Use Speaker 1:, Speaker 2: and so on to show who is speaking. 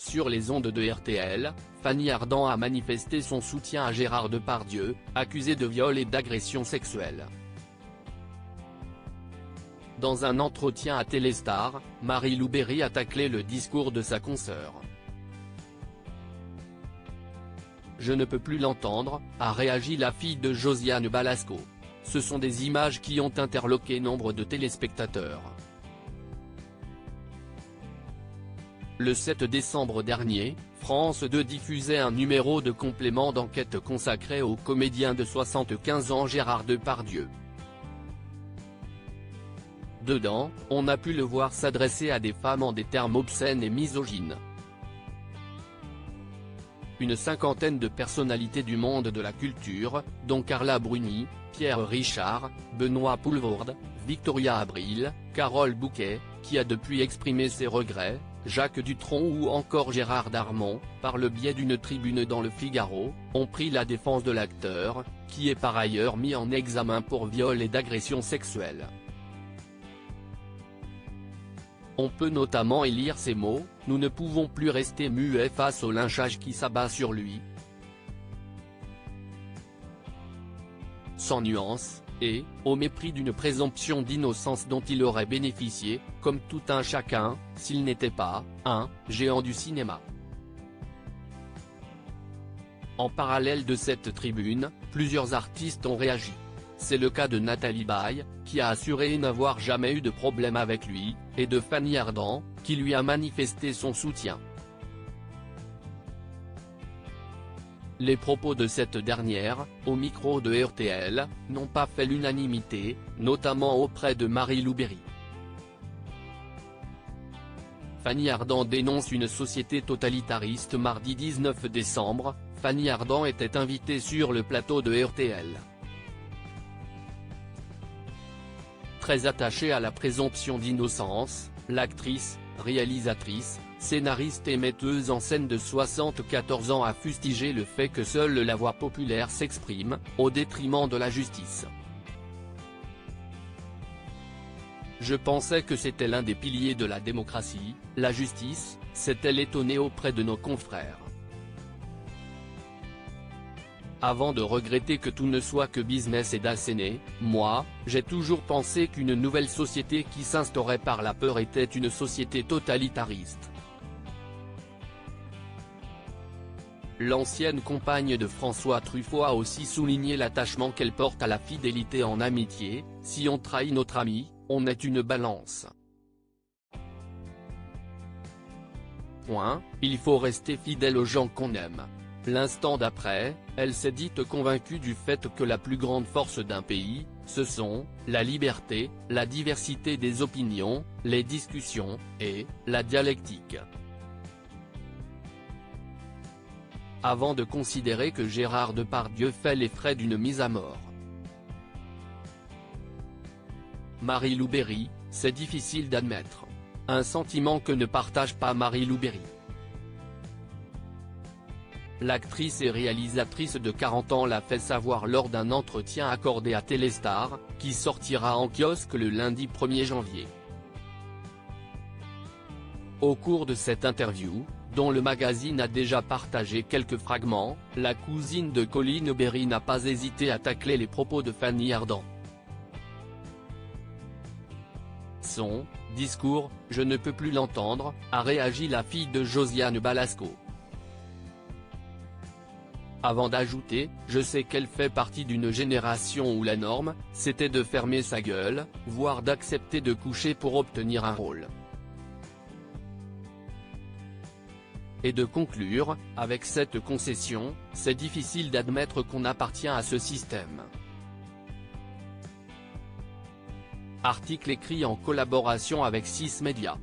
Speaker 1: Sur les ondes de RTL, Fanny Ardant a manifesté son soutien à Gérard Depardieu, accusé de viol et d'agression sexuelle. Dans un entretien à Téléstar, Marie-Lou Berry a taclé le discours de sa consoeur. « Je ne peux plus l'entendre », a réagi la fille de Josiane Balasco. Ce sont des images qui ont interloqué nombre de téléspectateurs. Le 7 décembre dernier, France 2 diffusait un numéro de complément d'enquête consacré au comédien de 75 ans Gérard Depardieu. Dedans, on a pu le voir s'adresser à des femmes en des termes obscènes et misogynes. Une cinquantaine de personnalités du monde de la culture, dont Carla Bruni, Pierre Richard, Benoît Poelvoorde, Victoria Abril, Carole Bouquet, qui a depuis exprimé ses regrets, Jacques Dutronc ou encore Gérard Darmon, par le biais d'une tribune dans Le Figaro, ont pris la défense de l'acteur, qui est par ailleurs mis en examen pour viol et d'agression sexuelle. On peut notamment y lire ces mots: « Nous ne pouvons plus rester muets face au lynchage qui s'abat sur lui. Sans nuance, et, au mépris d'une présomption d'innocence dont il aurait bénéficié, comme tout un chacun, s'il n'était pas, un, géant du cinéma. » En parallèle de cette tribune, plusieurs artistes ont réagi. C'est le cas de Nathalie Baye, qui a assuré n'avoir jamais eu de problème avec lui, et de Fanny Ardant, qui lui a manifesté son soutien. Les propos de cette dernière, au micro de RTL, n'ont pas fait l'unanimité, notamment auprès de Marie-Lou Berry. Fanny Ardant dénonce une société totalitariste. Mardi 19 décembre, Fanny Ardant était invitée sur le plateau de RTL. Très attachée à la présomption d'innocence, l'actrice, réalisatrice, scénariste et metteuse en scène de 74 ans a fustigé le fait que seule la voix populaire s'exprime, au détriment de la justice. « Je pensais que c'était l'un des piliers de la démocratie, la justice », s'est-elle étonnée auprès de nos confrères. Avant de regretter que tout ne soit que business et d'asséner, moi, j'ai toujours pensé qu'une nouvelle société qui s'instaurait par la peur était une société totalitariste. L'ancienne compagne de François Truffaut a aussi souligné l'attachement qu'elle porte à la fidélité en amitié. « Si on trahit notre ami, on est une balance. Il faut rester fidèle aux gens qu'on aime. » L'instant d'après, elle s'est dite convaincue du fait que la plus grande force d'un pays, ce sont la liberté, la diversité des opinions, les discussions, et la dialectique. Avant de considérer que Gérard Depardieu fait les frais d'une mise à mort. Marie-Lou Berry, c'est difficile d'admettre. Un sentiment que ne partage pas Marie-Lou Berry. L'actrice et réalisatrice de 40 ans l'a fait savoir lors d'un entretien accordé à Téléstar, qui sortira en kiosque le lundi 1er janvier. Au cours de cette interview, dont le magazine a déjà partagé quelques fragments, la cousine de Colin Berry n'a pas hésité à tacler les propos de Fanny Ardant. Son discours « Je ne peux plus l'entendre », a réagi la fille de Josiane Balasco. Avant d'ajouter « Je sais qu'elle fait partie d'une génération où la norme, c'était de fermer sa gueule, voire d'accepter de coucher pour obtenir un rôle. » Et de conclure, avec cette concession, c'est difficile d'admettre qu'on appartient à ce système. Article écrit en collaboration avec 6 Médias.